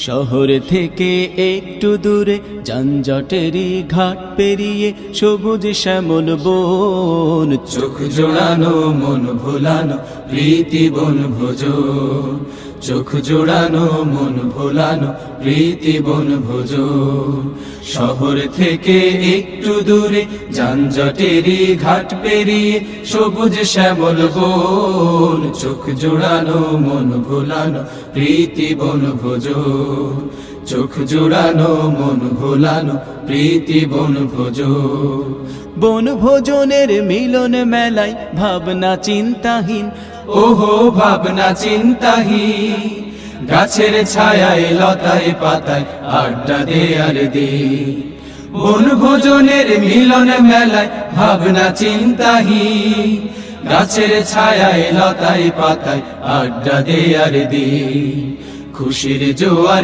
শহর থেকে একটু দূরে যানজটেরই ঘাট পেরিয়ে সবুজ শ্যামল বন, চোখ জোড়ানো মন ভোলানো প্রীতি বনভোজন, চোখ জোড়ানো মন ভোলানো প্রীতি বনভোজন। শহর থেকে একটু দূরে যানজটেরই ঘাট পেরিয়ে সবুজ শ্যামল বন, চোখ জোড়ানো মন ভোলানো প্রীতি বনভোজন, চোখ জোড়ানো মন ভোলানো প্রীতি বনভোজন। বনভোজনের মিলন মেলায় ভাবনা চিন্তাহীন, ওহো ভাবনা চিন্তাহীন, গাছের ছায়ায় লতায় পাতায় আড্ডা দে আর দে। বনভোজনের মিলন মেলায় ভাবনা চিন্তাহীন, গাছের ছায়ায় লতায় পাতায় আড্ডা দে আর দে। খুশির জোয়ার